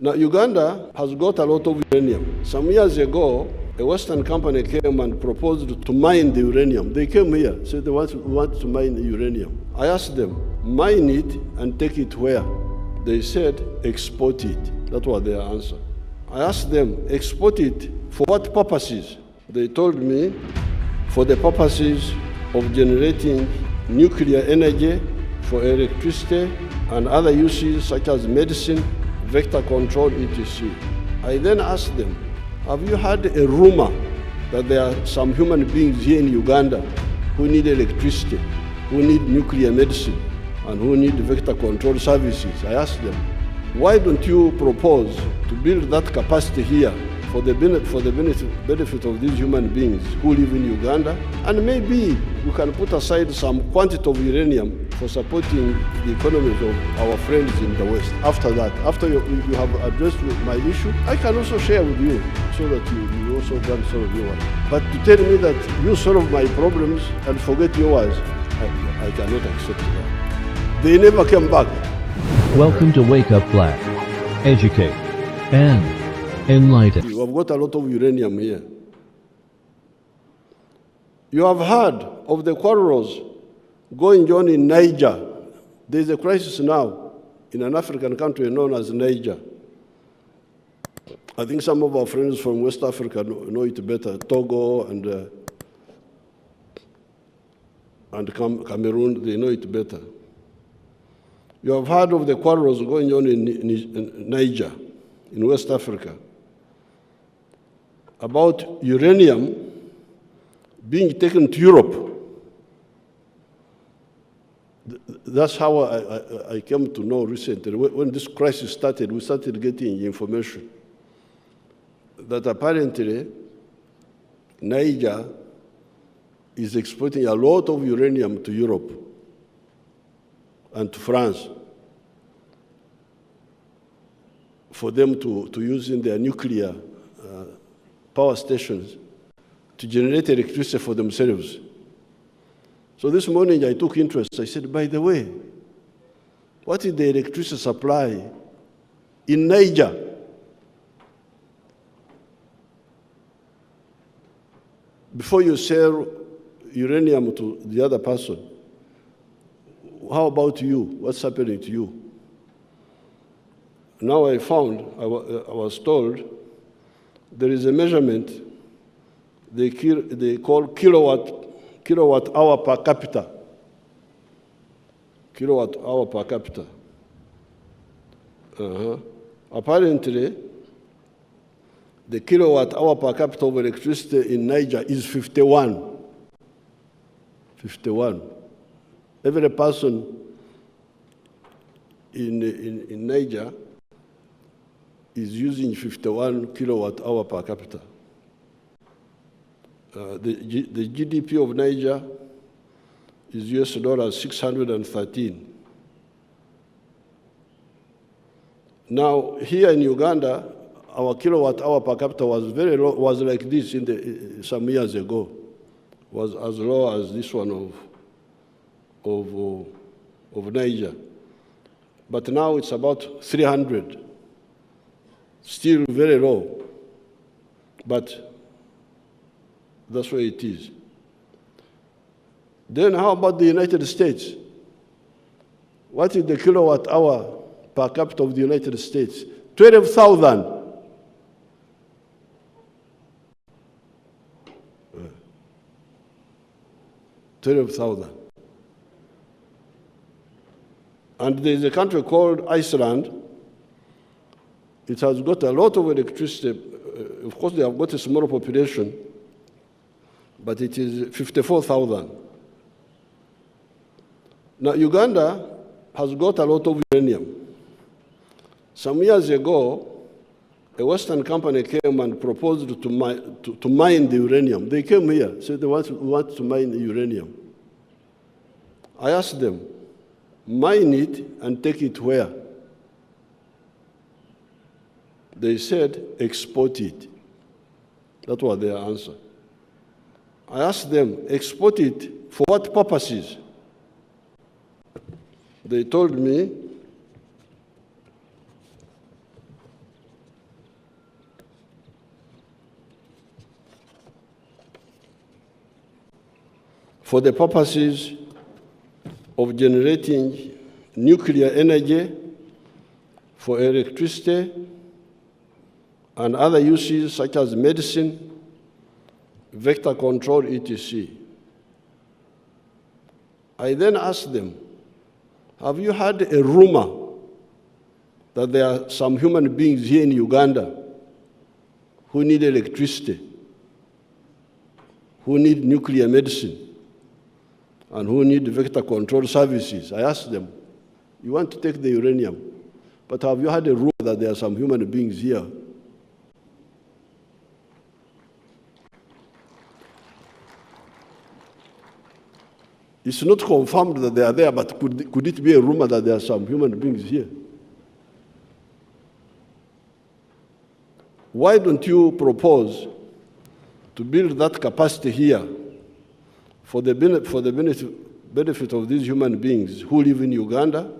Now, Uganda has got a lot of uranium. Some years ago, a Western company came and proposed to mine the uranium. They came here, said they want to mine the uranium. I asked them, mine it and take it where? They said, export it. That was their answer. I asked them, export it for what purposes? They told me, for the purposes of generating nuclear energy, for electricity, and other uses such as medicine, vector control, etc. I then asked them, have you heard a rumor that there are some human beings here in Uganda who need electricity, who need nuclear medicine, and who need vector control services? I asked them, why don't you propose to build that capacity here for the benefit of these human beings who live in Uganda, and maybe we can put aside some quantity of uranium for supporting the economies of our friends in the West. After that, after you have addressed my issue, I can also share with you so that you also can solve yours. But to tell me that you solve my problems and forget yours, I cannot accept that. They never came back. Welcome to Wake Up Black. Educate and enlighten. You have got a lot of uranium here. You have heard of the quarrels going on in Niger. There is a crisis now in an African country known as Niger. I think some of our friends from West Africa know it better, Togo and Cameroon, they know it better. You have heard of the quarrels going on in Niger, in West Africa, about uranium being taken to Europe. That's how I came to know recently. When this crisis started, we started getting information that apparently Niger is exporting a lot of uranium to Europe and to France for them to use in their nuclear power stations to generate electricity for themselves. So this morning I took interest. I said, by the way, what is the electricity supply in Niger? Before you sell uranium to the other person, how about you? What's happening to you? Now I found, I was told, there is a measurement they call kilowatt hour per capita. Kilowatt hour per capita. Apparently, the kilowatt hour per capita of electricity in Niger is 51. 51. Every person in Niger is using 51 kilowatt hour per capita. The GDP of Niger is US$ 613. Now, here in Uganda, our kilowatt hour per capita was very low, was like this some years ago, was as low as this one of Niger. But now it's about 300. Still very low, but that's where it is. Then how about the United States? What is the kilowatt hour per capita of the United States? 12,000. And there's a country called Iceland. It has got a lot of electricity. Of course, they have got a small population, but it is 54,000. Now, Uganda has got a lot of uranium. Some years ago, a Western company came and proposed to mine the uranium. They came here, said they want to mine the uranium. I asked them, mine it and take it where? They said, export it. That was their answer. I asked them, export it for what purposes? They told me, for the purposes of generating nuclear energy, for electricity, and other uses such as medicine, vector control, etc. I then asked them, have you heard a rumor that there are some human beings here in Uganda who need electricity, who need nuclear medicine, and who need vector control services? I asked them, you want to take the uranium, but have you heard a rumor that there are some human beings here? It's not confirmed that they are there, but could it be a rumor that there are some human beings here? Why don't you propose to build that capacity here for the benefit of these human beings who live in Uganda?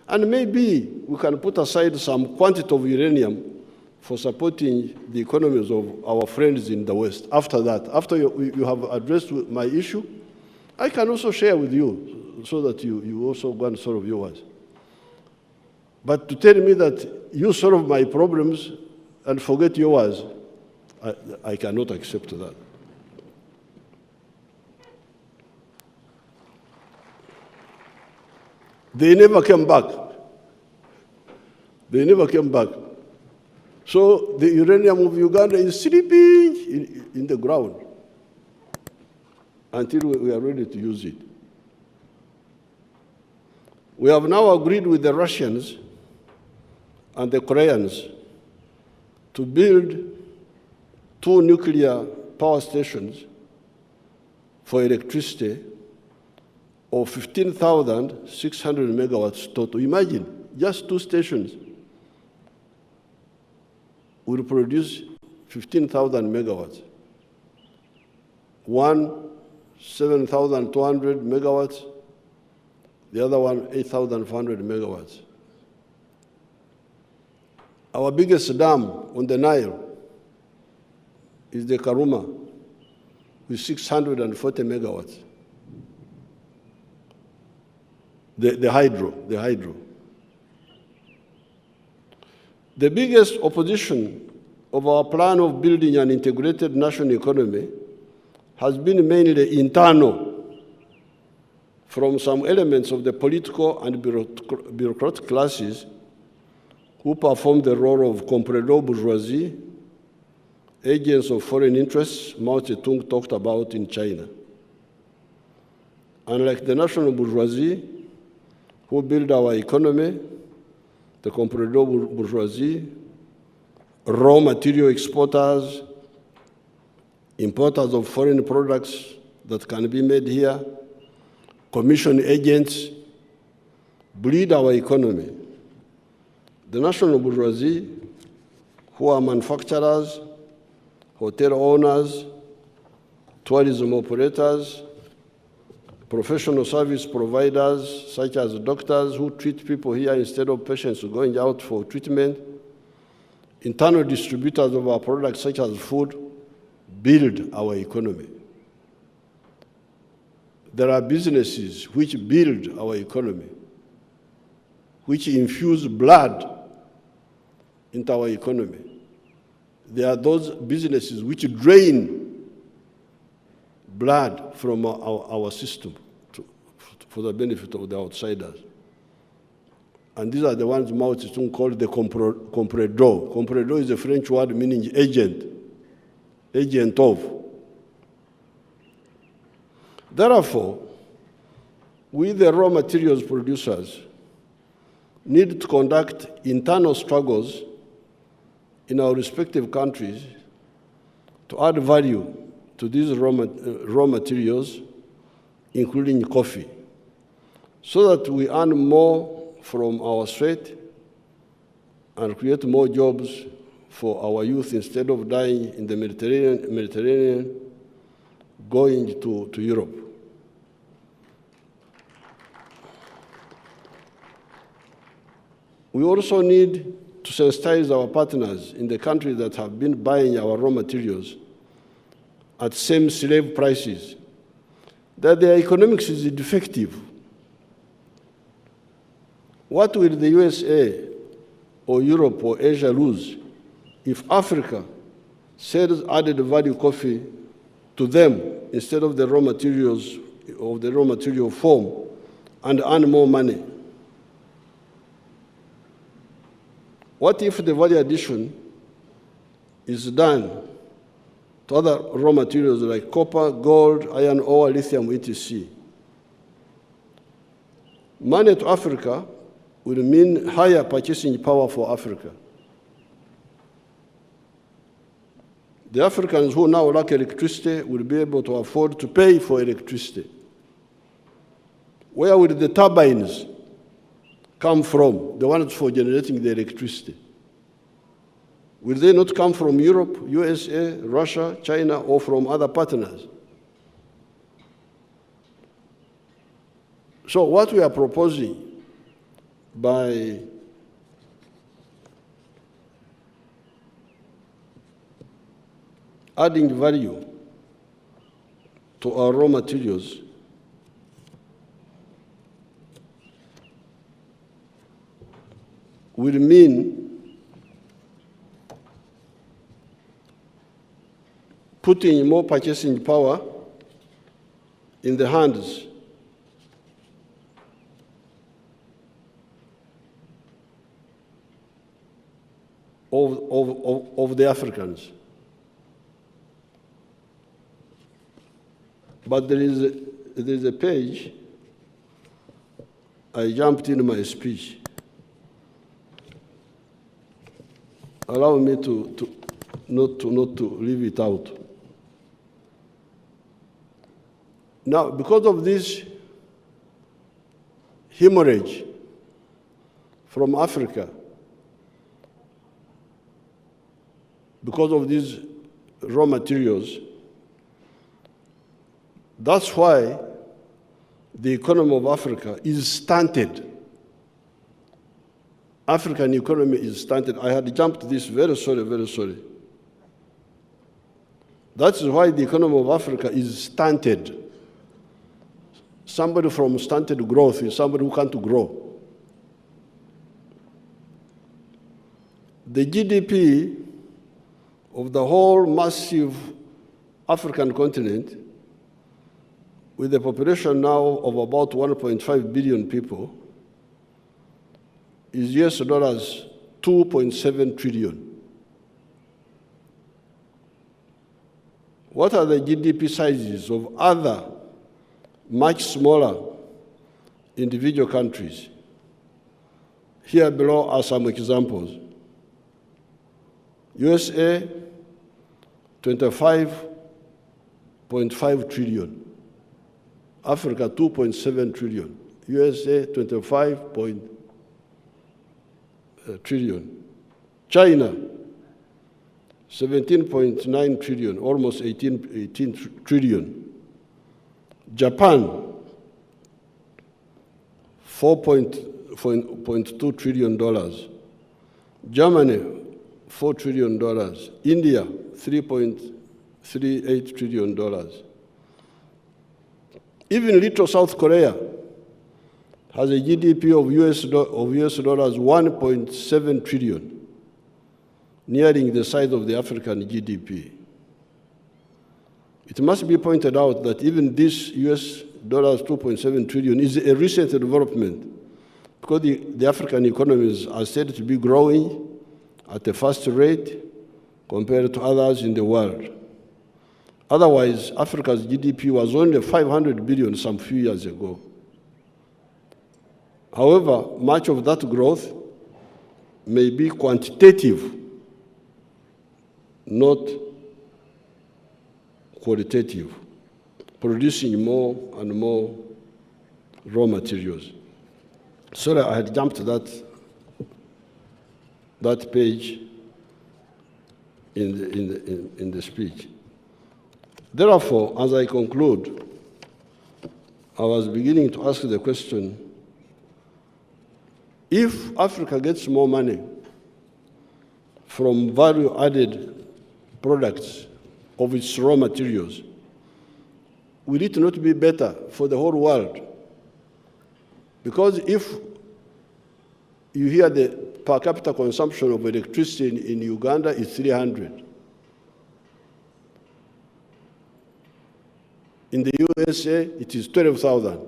And maybe we can put aside some quantity of uranium for supporting the economies of our friends in the West. After that, after you have addressed my issue, I can also share with you so that you also go and solve yours. But to tell me that you solve my problems and forget yours, I cannot accept that. They never came back. They never came back. So the uranium of Uganda is sleeping in the ground until we are ready to use it. We have now agreed with the Russians and the Koreans to build 2 nuclear power stations for electricity of 15,600 megawatts total. Imagine, just 2 stations will produce 15,000 megawatts. One, 7,200 megawatts, the other one, 8,400 megawatts. Our biggest dam on the Nile is the Karuma with 640 megawatts. The hydro. The biggest opposition of our plan of building an integrated national economy has been mainly internal, from some elements of the political and bureaucratic classes who perform the role of comprador bourgeoisie, agents of foreign interests Mao Zedong talked about in China. Unlike the national bourgeoisie, who build our economy, the comprador bourgeoisie, raw material exporters, importers of foreign products that can be made here, commission agents, bleed our economy. The national bourgeoisie, who are manufacturers, hotel owners, tourism operators, professional service providers, such as doctors who treat people here instead of patients going out for treatment, internal distributors of our products, such as food, build our economy. There are businesses which build our economy, which infuse blood into our economy. There are those businesses which drain blood from our system for the benefit of the outsiders. And these are the ones Mao Zedong called the comprador. Comprador is a French word meaning agent, agent of. Therefore, we, the raw materials producers, need to conduct internal struggles in our respective countries to add value to these raw materials, including coffee, so that we earn more from our sweat and create more jobs for our youth instead of dying in the Mediterranean going to Europe. We also need to sensitize our partners in the countries that have been buying our raw materials at same slave prices that their economics is defective. What will the USA or Europe or Asia lose if Africa sells added value coffee to them instead of the raw materials, of the raw material form, and earn more money? What if the value addition is done to other raw materials like copper, gold, iron ore, lithium, etc.? Money to Africa will mean higher purchasing power for Africa. The Africans who now lack electricity will be able to afford to pay for electricity. Where will the turbines come from, the ones for generating the electricity? Will they not come from Europe, USA, Russia, China, or from other partners? So what we are proposing by adding value to our raw materials will mean putting more purchasing power in the hands of the Africans. But there is a page I jumped in my speech. Allow me not to leave it out. Now, because of this hemorrhage from Africa, because of these raw materials, that's why the economy of Africa is stunted. African economy is stunted. I had jumped this, very sorry, very sorry. That's why the economy of Africa is stunted. Somebody from stunted growth is somebody who can't grow. The GDP of the whole massive African continent, with a population now of about 1.5 billion people, is US dollars 2.7 trillion. What are the GDP sizes of other much smaller individual countries? Here below are some examples. USA, 25.5 trillion. Africa, 2.7 trillion. USA, 25 trillion. China, 17.9 trillion, almost 18 trillion. Japan, $4.2 trillion. Germany, $4 trillion. India, $3.38 trillion. Even little South Korea has a GDP of US dollars 1.7 trillion, nearing the size of the African GDP. It must be pointed out that even this US dollars 2.7 trillion is a recent development, because the African economies are said to be growing at a fast rate compared to others in the world. Otherwise, Africa's GDP was only 500 billion some few years ago. However, much of that growth may be quantitative, not qualitative, producing more and more raw materials. Sorry, I had jumped that page in the speech. Therefore, as I conclude, I was beginning to ask the question, if Africa gets more money from value-added products of its raw materials, will it not be better for the whole world? Because if you hear the per capita consumption of electricity in Uganda is 300. In the USA, it is 12,000.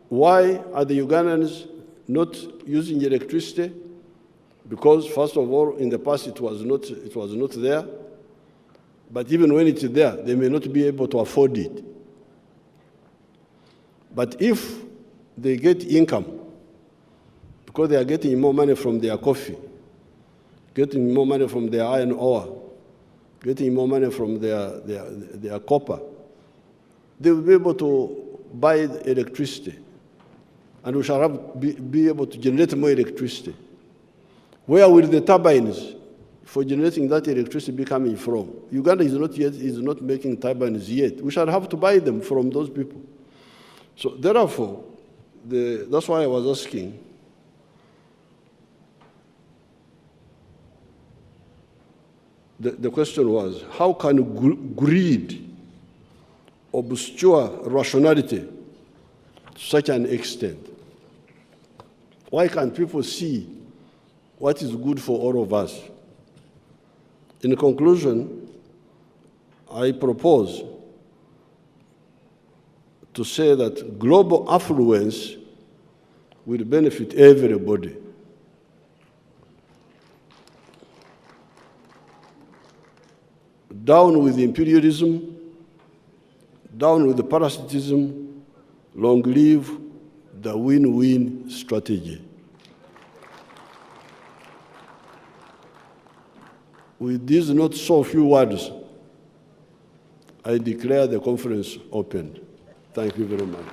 Why are the Ugandans not using electricity? Because, first of all, in the past it was not there. But even when it's there, they may not be able to afford it. But if they get income, because they are getting more money from their coffee, getting more money from their iron ore, getting more money from their copper, they will be able to buy electricity. And we shall be able to generate more electricity. Where will the turbines for generating that electricity be coming from? Uganda is not making turbines yet. We shall have to buy them from those people. So therefore, that's why I was asking, the question was, how can greed obscure rationality to such an extent? Why can't people see what is good for all of us? In conclusion, I propose to say that global affluence will benefit everybody. Down with imperialism, down with the parasitism, long live the win-win strategy. With these not so few words, I declare the conference open. Thank you very much.